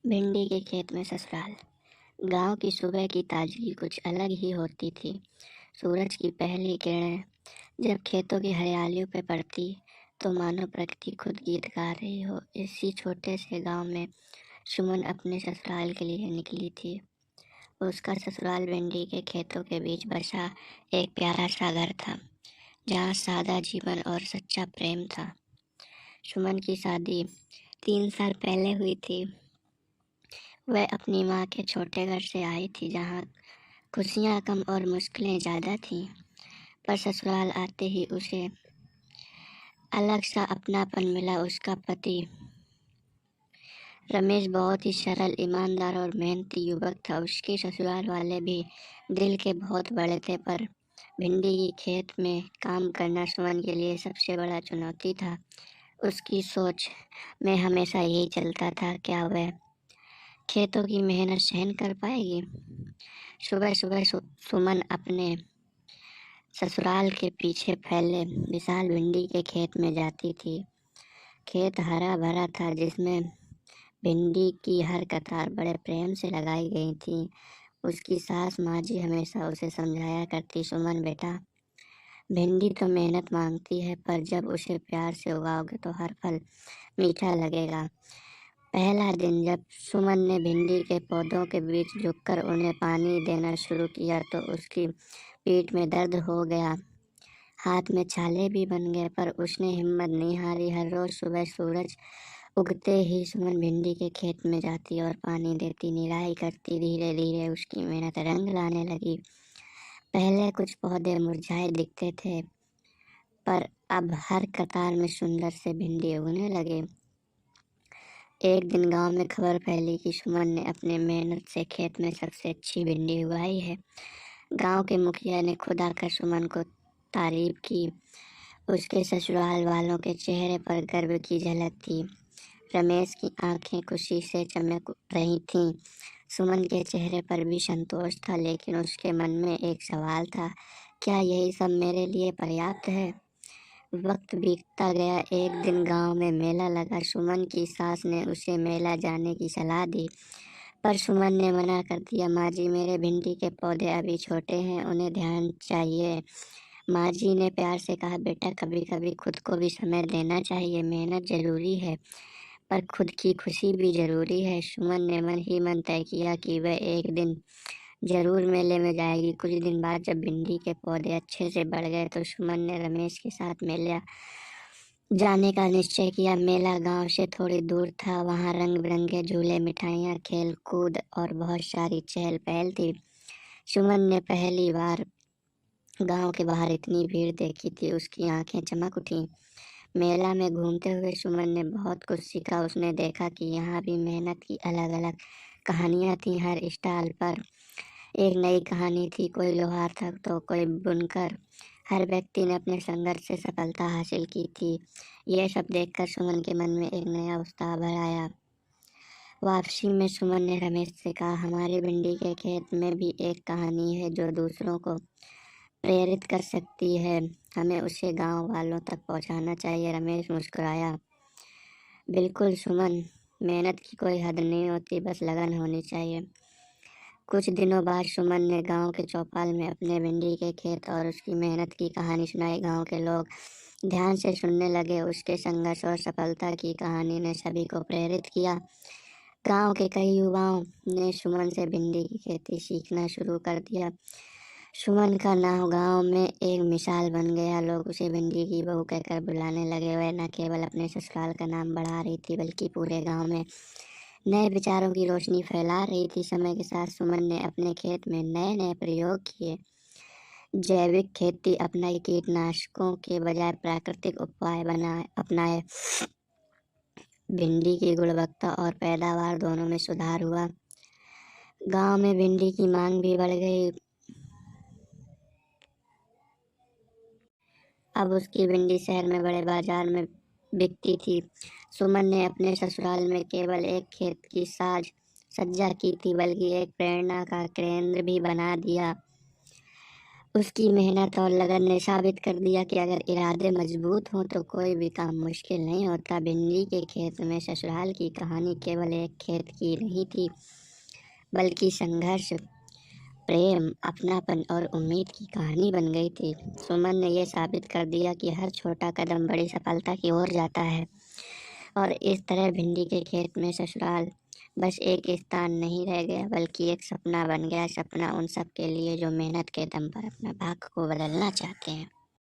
भिंडी के खेत में ससुराल। गांव की सुबह की ताजगी कुछ अलग ही होती थी। सूरज की पहली किरणें जब खेतों की हरियालियों पर पड़ती तो मानो प्रकृति खुद गीत गा रही हो। इसी छोटे से गांव में सुमन अपने ससुराल के लिए निकली थी। उसका ससुराल भिंडी के खेतों के बीच बसा एक प्यारा सा घर था, जहाँ सादा जीवन और सच्चा प्रेम था। सुमन की शादी 3 साल पहले हुई थी। वह अपनी माँ के छोटे घर से आई थी, जहाँ खुशियाँ कम और मुश्किलें ज़्यादा थीं। पर ससुराल आते ही उसे अलग सा अपनापन मिला। उसका पति रमेश बहुत ही सरल, ईमानदार और मेहनती युवक था। उसके ससुराल वाले भी दिल के बहुत बड़े थे, पर भिंडी की खेत में काम करना सुमन के लिए सबसे बड़ा चुनौती था। उसकी सोच में हमेशा यही चलता था, क्या वह खेतों की मेहनत सहन कर पाएगी। सुबह सुबह सुमन अपने ससुराल के पीछे फैले विशाल भिंडी के खेत में जाती थी। खेत हरा भरा था, जिसमें भिंडी की हर कतार बड़े प्रेम से लगाई गई थी। उसकी सास माँ जी हमेशा उसे समझाया करती, सुमन बेटा, भिंडी तो मेहनत मांगती है, पर जब उसे प्यार से उगाओगे तो हर फल मीठा लगेगा। पहला दिन जब सुमन ने भिंडी के पौधों के बीच झुककर उन्हें पानी देना शुरू किया तो उसकी पीठ में दर्द हो गया, हाथ में छाले भी बन गए, पर उसने हिम्मत नहीं हारी। हर रोज सुबह सूरज उगते ही सुमन भिंडी के खेत में जाती और पानी देती, निराई करती। धीरे धीरे उसकी मेहनत रंग लाने लगी। पहले कुछ पौधे मुरझाए दिखते थे, पर अब हर कतार में सुंदर से भिंडी उगने लगे। एक दिन गांव में खबर फैली कि सुमन ने अपने मेहनत से खेत में सबसे अच्छी भिंडी उगाई है। गांव के मुखिया ने खुद आकर सुमन को तारीफ की। उसके ससुराल वालों के चेहरे पर गर्व की झलक थी। रमेश की आंखें खुशी से चमक रही थीं। सुमन के चेहरे पर भी संतोष था, लेकिन उसके मन में एक सवाल था, क्या यही सब मेरे लिए पर्याप्त है। वक्त बीतता गया। एक दिन गांव में मेला लगा। सुमन की सास ने उसे मेला जाने की सलाह दी, पर सुमन ने मना कर दिया। माँ जी, मेरे भिंडी के पौधे अभी छोटे हैं, उन्हें ध्यान चाहिए। माँ जी ने प्यार से कहा, बेटा, कभी कभी खुद को भी समय देना चाहिए। मेहनत जरूरी है, पर खुद की खुशी भी जरूरी है। सुमन ने मन ही मन तय किया कि वह एक दिन जरूर मेले में जाएगी। कुछ दिन बाद जब भिंडी के पौधे अच्छे से बढ़ गए तो सुमन ने रमेश के साथ मेला जाने का निश्चय किया। मेला गांव से थोड़ी दूर था। वहां रंग बिरंगे झूले, मिठाइयाँ, खेल कूद और बहुत सारी चहल पहल थी। सुमन ने पहली बार गांव के बाहर इतनी भीड़ देखी थी, उसकी आंखें चमक उठी। मेला में घूमते हुए सुमन ने बहुत कुछ सीखा। उसने देखा कि यहाँ भी मेहनत की अलग अलग कहानियाँ थी। हर स्टॉल पर एक नई कहानी थी। कोई लोहार था तो कोई बुनकर। हर व्यक्ति ने अपने संघर्ष से सफलता हासिल की थी। यह सब देखकर सुमन के मन में एक नया उत्साह भर आया। वापसी में सुमन ने रमेश से कहा, हमारी भिंडी के खेत में भी एक कहानी है जो दूसरों को प्रेरित कर सकती है। हमें उसे गांव वालों तक पहुंचाना चाहिए। रमेश मुस्कुराया, बिल्कुल सुमन, मेहनत की कोई हद नहीं होती, बस लगन होनी चाहिए। कुछ दिनों बाद सुमन ने गांव के चौपाल में अपने भिंडी के खेत और उसकी मेहनत की कहानी सुनाई। गांव के लोग ध्यान से सुनने लगे। उसके संघर्ष और सफलता की कहानी ने सभी को प्रेरित किया। गांव के कई युवाओं ने सुमन से भिंडी की खेती सीखना शुरू कर दिया। सुमन का नाम गांव में एक मिसाल बन गया। लोग उसे भिंडी की बहू कहकर बुलाने लगे। वह न केवल अपने ससुराल का नाम बढ़ा रही थी, बल्कि पूरे गांव में नए विचारों की रोशनी फैला रही थी। समय के साथ सुमन ने अपने खेत में नए नए प्रयोग किए, जैविक खेती अपनाई, कीटनाशकों के बजाय प्राकृतिक उपाय अपनाए। भिंडी की गुणवत्ता और पैदावार दोनों में सुधार हुआ। गांव में भिंडी की मांग भी बढ़ गई। अब उसकी भिंडी शहर में बड़े बाजार में बिकती थी। सुमन ने अपने ससुराल में केवल एक खेत की साज सज्जा की थी, बल्कि एक प्रेरणा का केंद्र भी बना दिया। उसकी मेहनत और लगन ने साबित कर दिया कि अगर इरादे मजबूत हों तो कोई भी काम मुश्किल नहीं होता। भिंडी के खेत में ससुराल की कहानी केवल एक खेत की नहीं थी, बल्कि संघर्ष, प्रेम, अपनापन और उम्मीद की कहानी बन गई थी। सुमन ने यह साबित कर दिया कि हर छोटा कदम बड़ी सफलता की ओर जाता है। और इस तरह भिंडी के खेत में ससुराल बस एक स्थान नहीं रह गया, बल्कि एक सपना बन गया। सपना उन सब के लिए जो मेहनत के दम पर अपना भाग्य को बदलना चाहते हैं।